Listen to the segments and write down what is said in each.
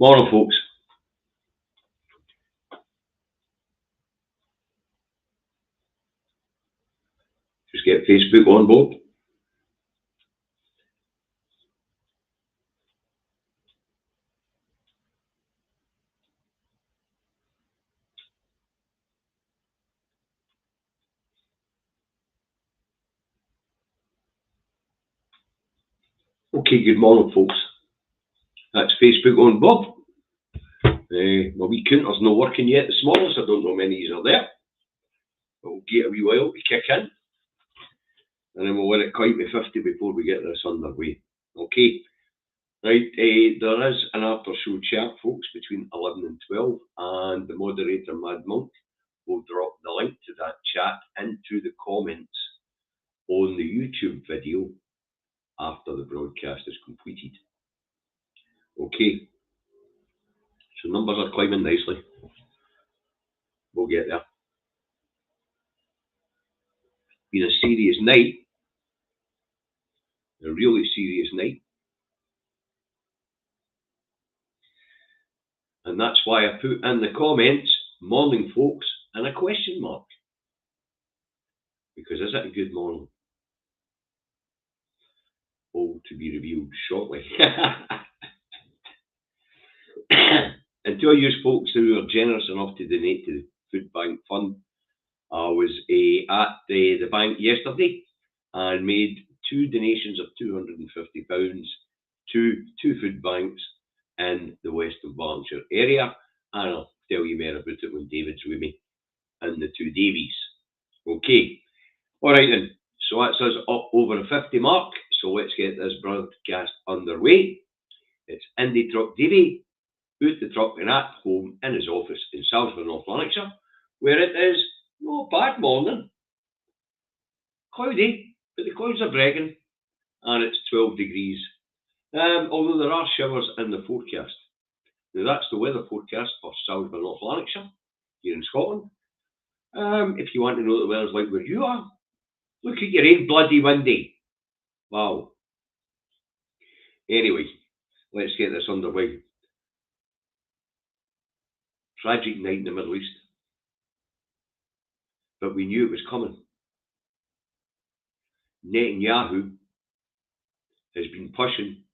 Morning, folks. Just get Facebook on board. Okay, good morning, folks. That's Facebook on Bob. My wee counter's not working yet this morning, so I don't know how many are there. But we'll get a wee while to kick in. And then we'll let it quite be 50 before we get this underway. Okay. Right, there is an after show chat, folks, between 11 and 12, and the moderator, Mad Monk, will drop the link to that chat into the comments on the YouTube video after the broadcast is completed. Okay, so numbers are climbing nicely. We'll get there. Been a serious night, a really serious night. And that's why I put in the comments, morning folks, and a question mark. Because is it a good morning? Oh, to be revealed shortly. And to all you folks who are generous enough to donate to the Food Bank Fund, I was at the bank yesterday and made two donations of £250 to two food banks in the Western Berkshire area. And I'll tell you more about it when David's with me in the Two Davies. Okay. All right then. So that's us up over the 50 mark. So let's get this broadcast underway. It's Indy Truck Davy, out the truck and at home in his office in Salisbury, North Lanarkshire, where it is no bad morning. Cloudy, but the clouds are breaking, and it's 12 degrees. Although there are showers in the forecast. Now that's the weather forecast for Salisbury, North Lanarkshire, here in Scotland. If you want to know what the weather's like where you are, look at your ain't bloody windy. Wow. Anyway, let's get this underway. Tragic night in the Middle East. But we knew it was coming. Netanyahu has been pushing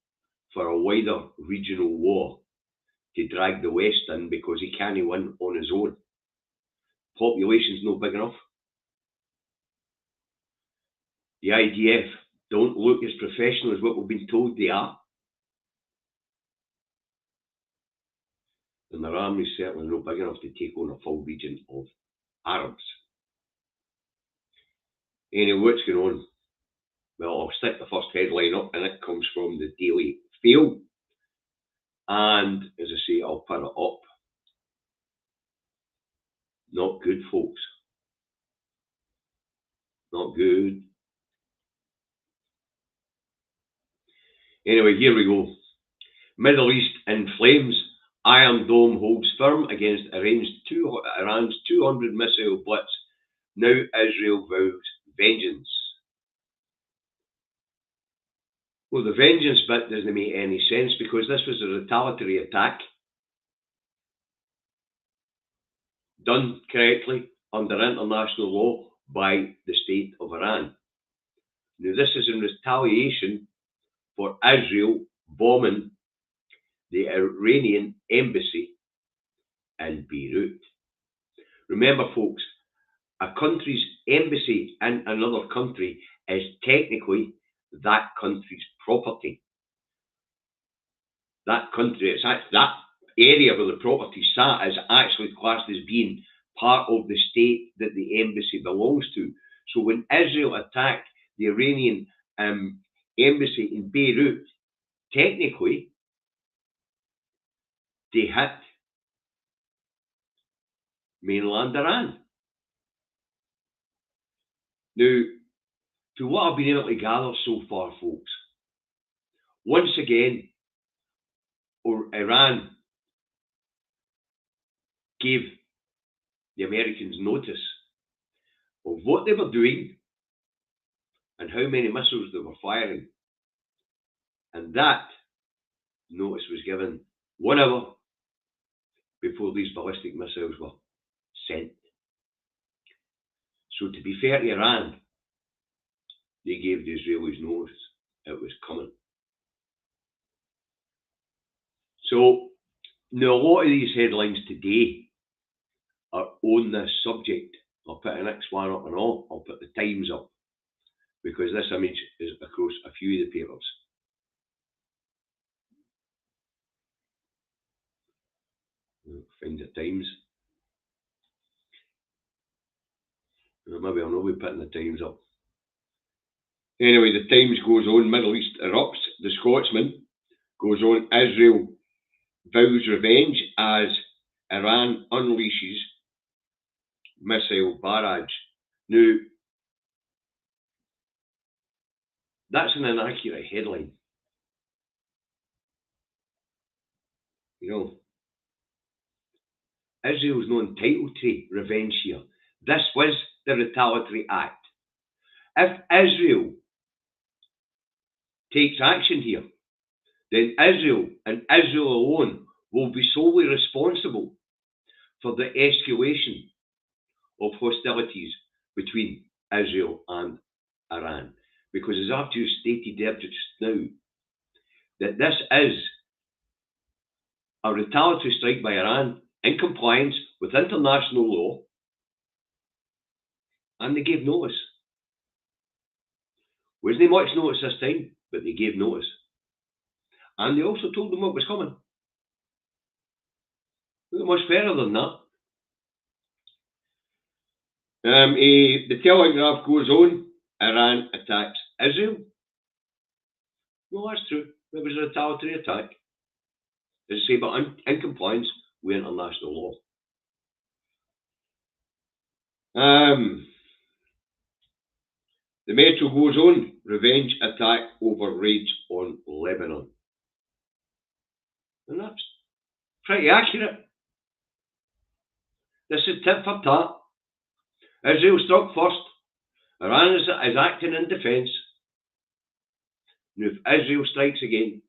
for a wider regional war to drag the West in because he can't win on his own. Population's not big enough. The IDF don't look as professional as what we've been told they are. And their army's certainly not big enough to take on a full region of Arabs. Anyway, what's going on? Well, I'll stick the first headline up, and it comes from the Daily Fail. And as I say, I'll put it up. Not good, folks. Not good. Anyway, here we go. Middle East in flames. Iron Dome holds firm against Iran's 200 missile blitz. Now Israel vows vengeance. Well, the vengeance bit doesn't make any sense because this was a retaliatory attack done correctly under international law by the state of Iran. Now, this is in retaliation for Israel bombing the Iranian embassy in Beirut. Remember, folks, a country's embassy in another country is technically that country's property. That country, that area where the property sat is actually classed as being part of the state that the embassy belongs to. So when Israel attacked the Iranian embassy in Beirut, technically they hit mainland Iran. Now, to what I've been able to gather so far, folks, once again, Iran gave the Americans notice of what they were doing and how many missiles they were firing. And that notice was given 1 hour before these ballistic missiles were sent. So to be fair to Iran, they gave the Israelis notice it was coming. So now a lot of these headlines today are on this subject. I'll put the next one up and all. I'll put the Times up because this image is across a few of the papers. Find the Times. Maybe I'll not be putting the Times up. Anyway, the Times goes on, Middle East erupts. The Scotsman goes on, Israel vows revenge as Iran unleashes missile barrage. Now, that's an inaccurate headline. You know, Israel's not entitled to revenge here. This was the retaliatory act. If Israel takes action here, then Israel and Israel alone will be solely responsible for the escalation of hostilities between Israel and Iran. Because as I've just stated there just now, that this is a retaliatory strike by Iran in compliance with international law, and they gave notice. Wasn't much notice this time, but they gave notice. And they also told them what was coming. Not much fairer than that. The Telegraph goes on, Iran attacks Israel. Well, that's true. It was a retaliatory attack. As I say, but in compliance with international law. The Metro goes on, revenge attack over raids on Lebanon. And that's pretty accurate. This is tit for tat. Israel struck first. Iran is acting in defence. And if Israel strikes again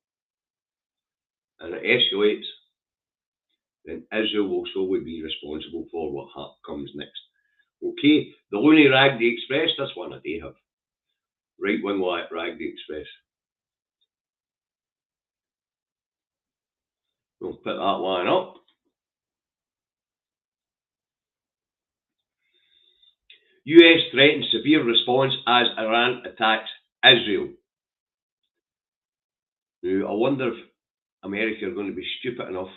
and it escalates, then Israel will solely be responsible for what comes next. Okay, the Looney Rag the Express, this one I do have. Right wing Rag the Express. We'll put that one up. US threatens severe response as Iran attacks Israel. Now, I wonder if America are going to be stupid enough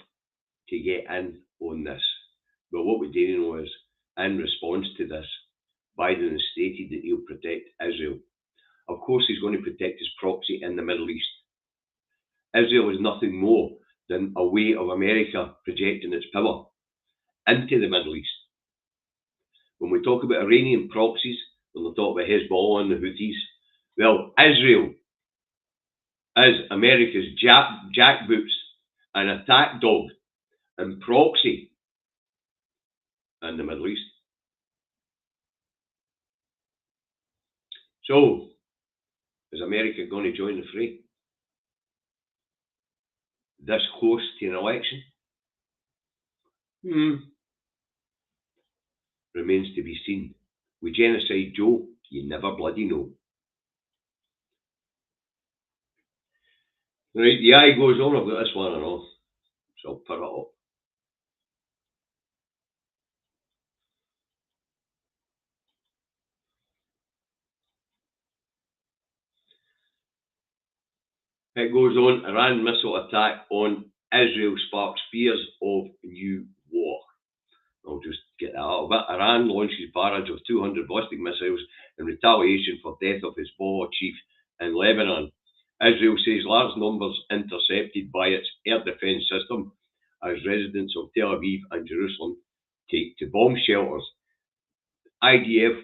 to get in on this. But what we do know is, in response to this, Biden has stated that he'll protect Israel. Of course, he's going to protect his proxy in the Middle East. Israel is nothing more than a way of America projecting its power into the Middle East. When we talk about Iranian proxies, when we talk about Hezbollah and the Houthis, well, Israel is America's jackboots, an attack dog, and proxy in the Middle East. So, is America going to join the fray? This close to an election? Remains to be seen. With Genocide Joe, you never bloody know. Right, the eye goes on. I've got this one and all, so I'll put it up. It goes on, Iran missile attack on Israel sparks fears of new war. I'll just get that out of it. Iran launches barrage of 200 ballistic missiles in retaliation for death of Hezbollah chief in Lebanon. Israel says large numbers intercepted by its air defence system as residents of Tel Aviv and Jerusalem take to bomb shelters. IDF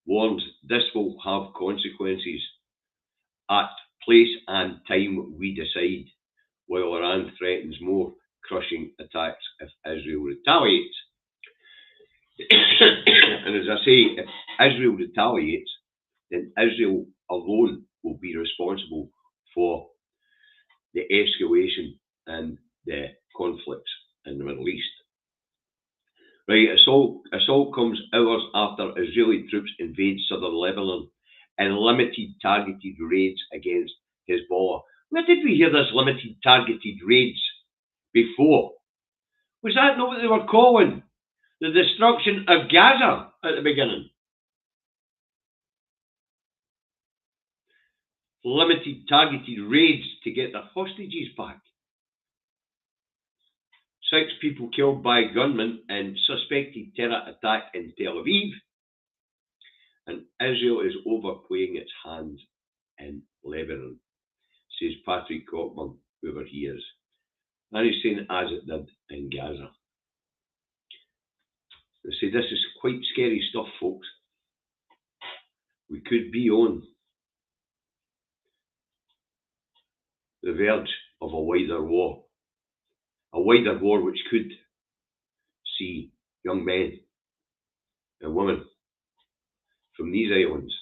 warns this will have consequences at place and time we decide, while Iran threatens more crushing attacks if Israel retaliates. And as I say, if Israel retaliates, then Israel alone will be responsible for the escalation and the Right, assault comes hours after Israeli troops invade southern Lebanon and limited targeted raids against Hezbollah. Where did we hear this limited targeted raids before? Was that not what they were calling the destruction of Gaza at the beginning? Limited targeted raids to get their hostages back. 6 people killed by gunmen in suspected terror attack in Tel Aviv. And Israel is overplaying its hand in Lebanon, says Patrick Cockburn, whoever he is. And he's saying as it did in Gaza. They say this is quite scary stuff, folks. We could be on the verge of a wider war. A wider war which could see young men and women from these islands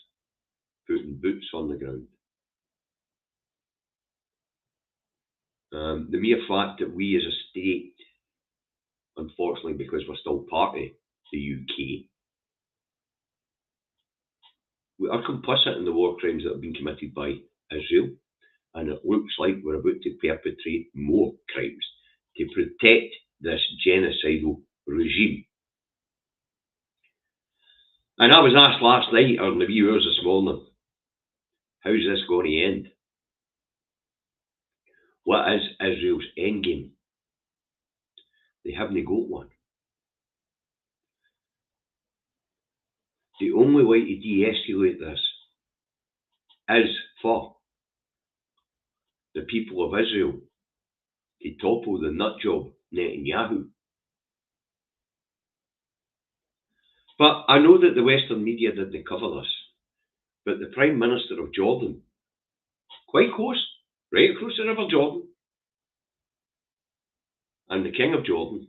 putting boots on the ground. The mere fact that we as a state, unfortunately because we're still part of the UK, we are complicit in the war crimes that have been committed by Israel, and it looks like we're about to perpetrate more crimes to protect this genocidal regime. And I was asked last night, or in the wee hours this morning, how's this going to end? What is Israel's endgame? They haven't got one. The only way to de-escalate this is for the people of Israel to topple the nutjob Netanyahu. But I know that the Western media didn't cover this, but the Prime Minister of Jordan, quite close, right across the River Jordan, and the King of Jordan,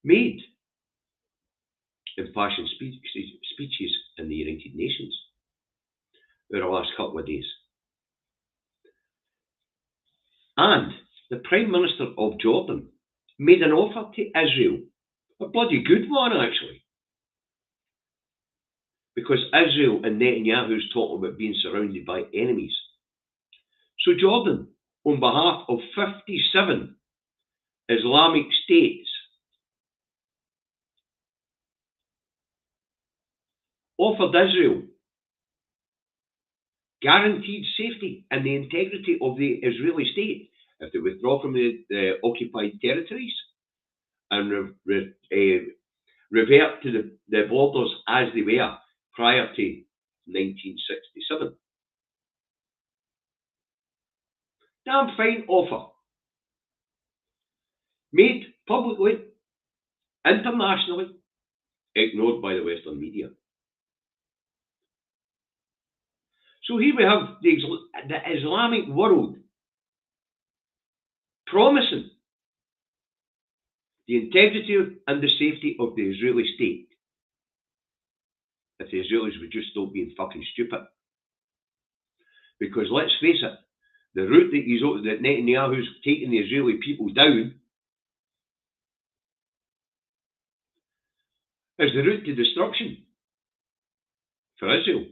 made impassioned speeches in the United Nations over the last couple of days. And the Prime Minister of Jordan made an offer to Israel, a bloody good one actually, because Israel and Netanyahu's talking about being surrounded by enemies. So Jordan, on behalf of 57 Islamic states, offered Israel guaranteed safety and the integrity of the Israeli state if they withdraw from the occupied territories and revert to the borders as they were prior to 1967. Damn fine offer. Made publicly, internationally, ignored by the Western media. So here we have the Islamic world promising the integrity and the safety of the Israeli state if the Israelis would just stop being fucking stupid. Because let's face it, the route that Netanyahu's taking the Israeli people down is the route to destruction for Israel.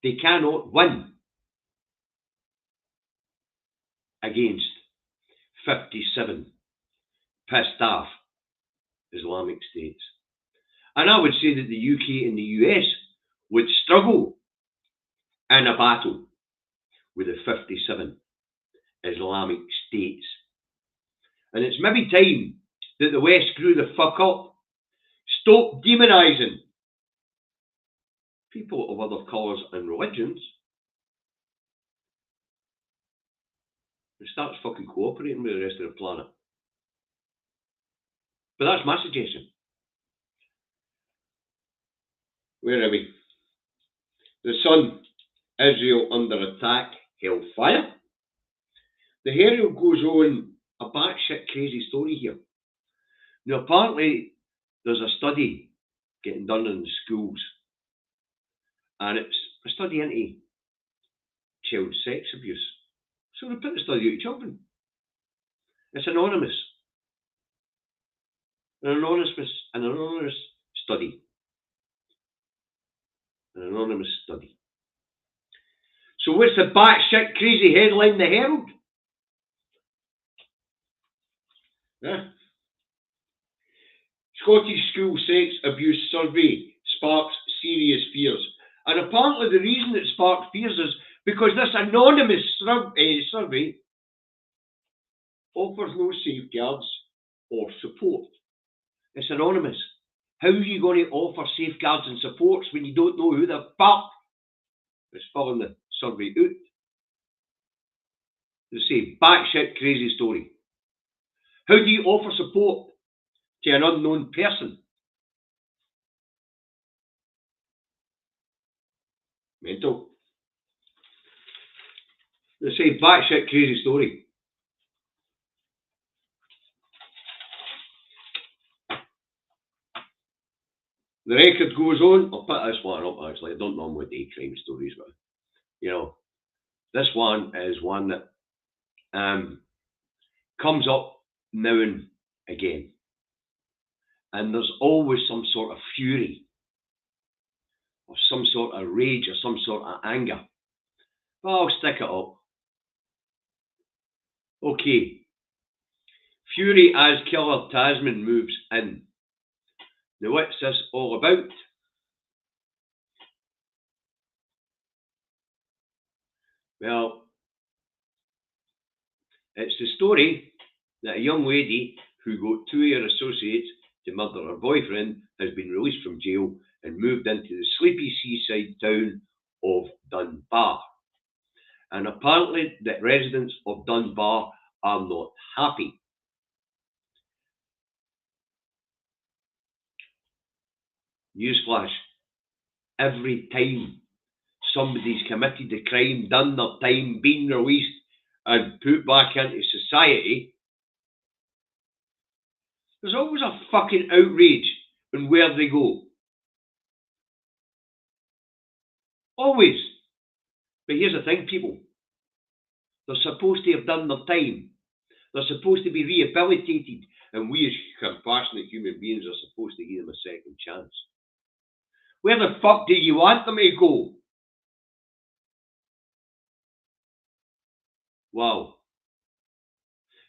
They cannot win against 57 pissed off Islamic states. And I would say that the UK and the US would struggle in a battle with the 57 Islamic states. And it's maybe time that the West grew the fuck up, stop demonising people of other colours and religions, and starts fucking cooperating with the rest of the planet. But that's my suggestion. Where are we? The Sun, Israel under attack, hellfire. The Herald goes on a batshit crazy story here. Now apparently there's a study getting done in the schools, and it's a study into child sex abuse. So they put the study out to children. It's anonymous. An anonymous study. An anonymous study. So what's the batshit crazy headline in the Herald? Huh? Scottish school sex abuse survey sparks serious fears. And apparently the reason it sparked fears is because this anonymous survey offers no safeguards or support. It's anonymous. How are you going to offer safeguards and supports when you don't know who the fuck is filling the survey out? They say, batshit crazy story. How do you offer support to an unknown person? Mental. They say, batshit crazy story. The record goes on. I'll put this one up actually. I don't normally do crime stories, but you know, this one is one that comes up now and again. And there's always some sort of fury, or some sort of rage, or some sort of anger. But I'll stick it up. Okay. Fury as Killer Tasman moves in. Now what's this all about? Well, it's the story that a young lady who got 2 of her associates to murder her boyfriend has been released from jail and moved into the sleepy seaside town of Dunbar. And apparently the residents of Dunbar are not happy. Newsflash, every time somebody's committed a crime, done their time, been released and put back into society, there's always a fucking outrage on where they go. Always. But here's the thing, people. They're supposed to have done their time. They're supposed to be rehabilitated. And we as compassionate human beings are supposed to give them a second chance. Where the fuck do you want them to go? Wow.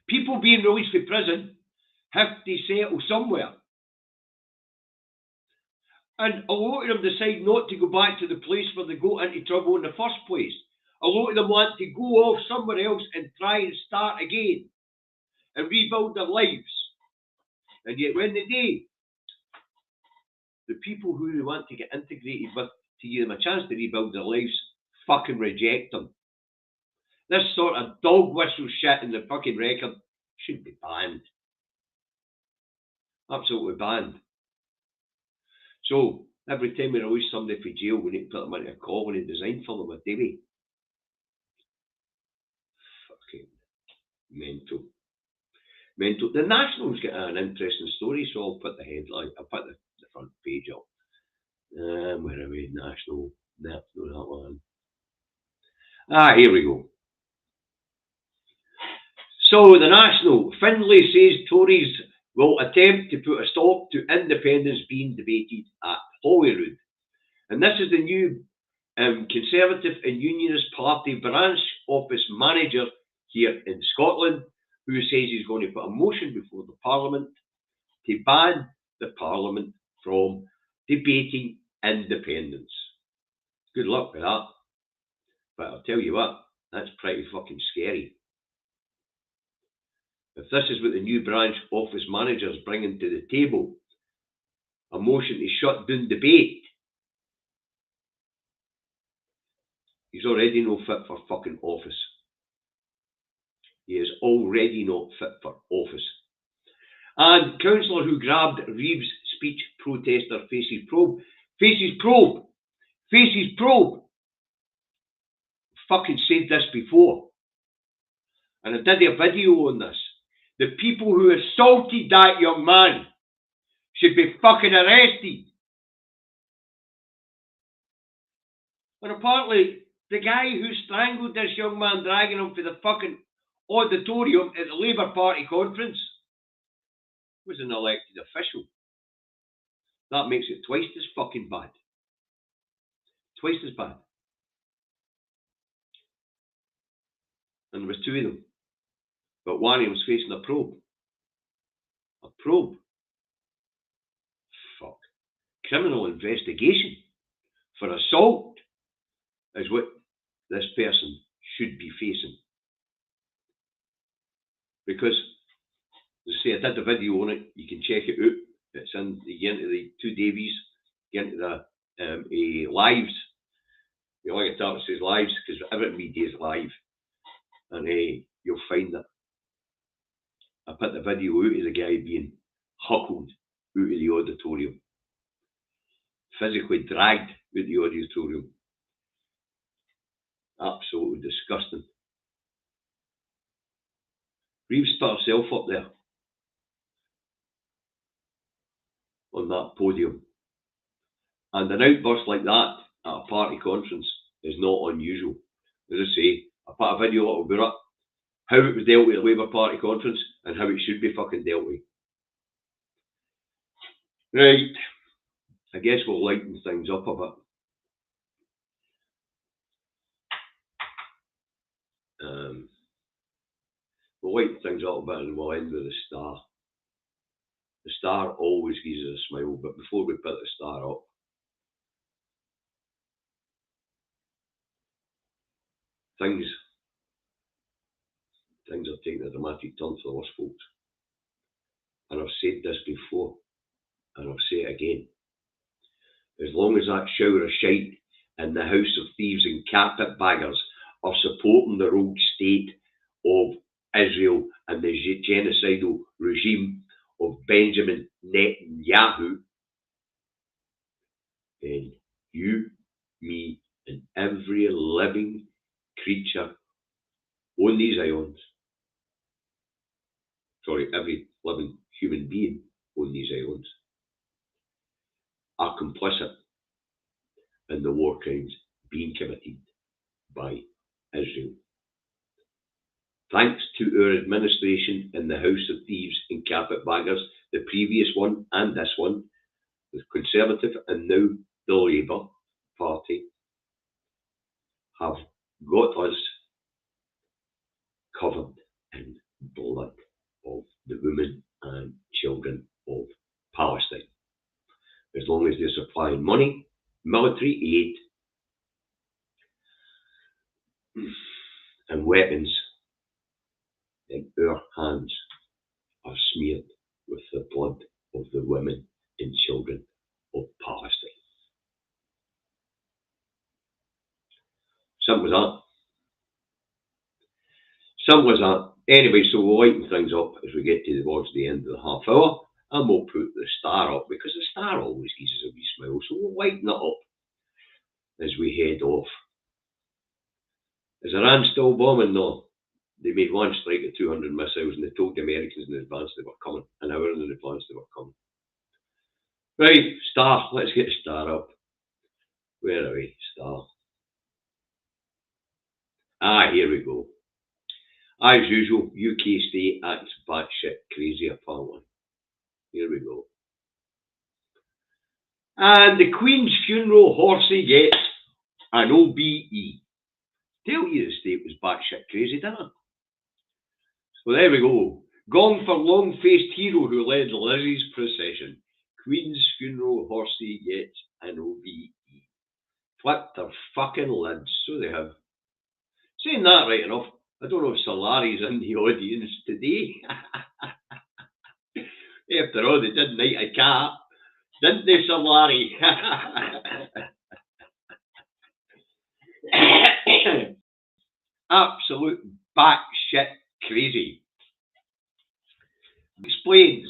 People being released from prison have to settle somewhere. And a lot of them decide not to go back to the place where they got into trouble in the first place. A lot of them want to go off somewhere else and try and start again and rebuild their lives. And yet when they do, the people who they want to get integrated with to give them a chance to rebuild their lives fucking reject them. This sort of dog whistle shit in the fucking record should be banned. Absolutely banned. So, every time we release somebody from jail, we need to put them into a colony designed for them, do we? Fucking mental. Mental. The National's got an interesting story, so I'll put the headline, I'll put the front page up. Where are we? National. No, not that one. Here we go. So, the National. Findlay says Tories will attempt to put a stop to independence being debated at Holyrood. And this is the new Conservative and Unionist Party branch office manager here in Scotland, who says he's going to put a motion before the Parliament to ban the Parliament from debating independence. Good luck with that. But I'll tell you what, that's pretty fucking scary. If this is what the new branch office manager is bringing to the table, a motion to shut down debate, he's already no fit for fucking office. He is already not fit for office. And councillor who grabbed Reeves' speech protester faces probe. Faces probe. Faces probe. Fucking said this before. And I did a video on this. The people who assaulted that young man should be fucking arrested. And apparently, the guy who strangled this young man, dragging him for the fucking auditorium at the Labour Party conference, was an elected official. That makes it twice as fucking bad. Twice as bad. And there was two of them. But one of them was facing a probe. A probe. Fuck. Criminal investigation for assault is what this person should be facing. Because, as I say, I did a video on it. You can check it out. It's in, you get into the Two Davies, you get into the lives. You like it that says lives, because every media is live. And you'll find that. I put the video out of the guy being huckled out of the auditorium. Physically dragged out of the auditorium. Absolutely disgusting. Reeves put herself up there on that podium. And an outburst like that at a party conference is not unusual. As I say, I put a video up about it, how it was dealt with at the Labour Party conference and how it should be fucking dealt with. Right, I guess we'll lighten things up a bit. We'll lighten things up a bit and we'll end with the star. The star always gives us a smile, but before we put the star up, things are taking a dramatic turn for us folks. And I've said this before, and I'll say it again. As long as that shower of shite in the House of Thieves and carpetbaggers are supporting the rogue state of Israel and the genocidal regime of Benjamin Netanyahu, then you, me, and every living creature on these islands, every living human being on these islands, are complicit in the war crimes being committed by Israel. Thanks to our administration in the House of Thieves and Carpetbaggers, the previous one and this one, the Conservative and now the Labour Party, have got us covered in blood of the women and children of Palestine. As long as they're supplying money, military aid, and weapons, then our hands are smeared with the blood of the women and children of Palestine. Simple as that. Simple as that. Anyway, so we'll lighten things up as we get towards the end of the half hour, and we'll put the star up, because the star always gives us a wee smile, so we'll lighten it up as we head off. Is Iran still bombing? No. They made one strike at 200 missiles, and they told the Americans in advance they were coming. An hour in advance they were coming. Right, star. Let's get the star up. Where are we? Star. Here we go. As usual, UK state acts batshit crazy apparently. Here we go. And the Queen's funeral horsey gets an OBE. Tell you the state was batshit crazy, didn't it? So there we go. Gong for long-faced hero who led Lizzie's procession. Queen's funeral horsey gets an OBE. Flipped their fucking lids, so they have. Saying that right enough, I don't know if Sir Larry's in the audience today. After all, they did Night a Cat, didn't they, Sir Larry? Absolute batshit crazy. Explains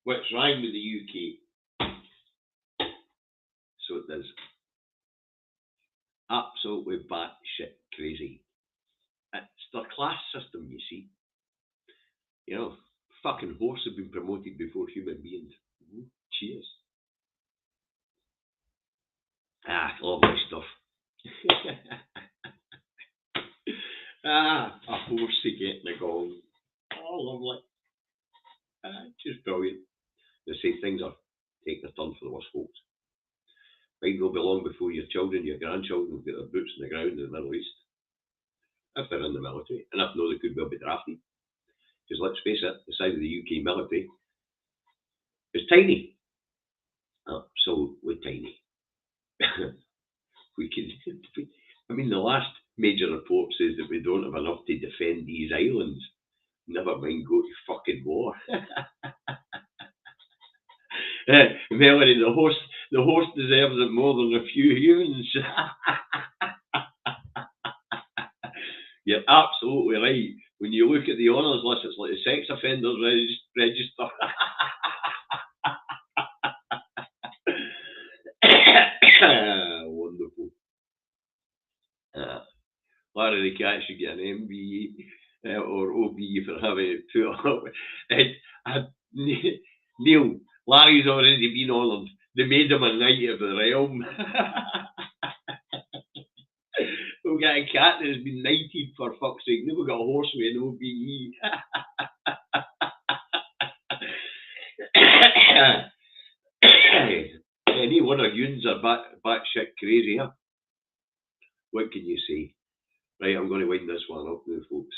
what's wrong with the UK. So it does. Absolutely batshit crazy. It's their class system, you see. You know, fucking horse have been promoted before human beings. Cheers. Lovely stuff. A horse to get in the gong. Oh, lovely. Just brilliant. They say things are taking a turn for the worse, folks. Might not be long before your children, your grandchildren get their boots on the ground in the Middle East, if they're in the military. And if no, they could well be drafted. Because let's face it, the size of the UK military is tiny. Absolutely tiny. we can, I mean, the last major report says that we don't have enough to defend these islands. Never mind go to fucking war. Melanie, the horse deserves it more than a few humans. You're absolutely right. When you look at the honours list, it's like the sex offenders register. Wonderful. Larry the Cat should get an MBE or OB for having it put up. Neil, Larry's already been honoured. They made him a knight of the realm. We've got a cat that's been knighted, for fuck's sake. Then we've got a horse with an OBE. Any one of yous are batshit crazy, huh? What can you say? Right, I'm going to wind this one up now, folks.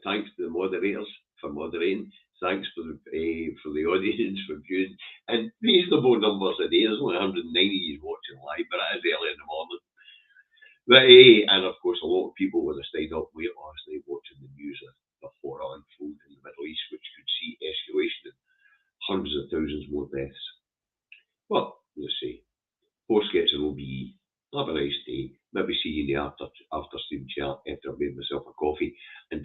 Thanks to the moderators for moderating. Thanks for the audience for viewing. And reasonable numbers a day. There's only 190 watching live, but it is early in the morning. But and of course, a lot of people would have stayed up late last night watching the news of the horror unfold in the Middle East, which could see escalation and hundreds of thousands more deaths. Well, let's see. Horse gets an OBE. Have a nice day. Maybe see you in the after stream chat after I've made myself a coffee. And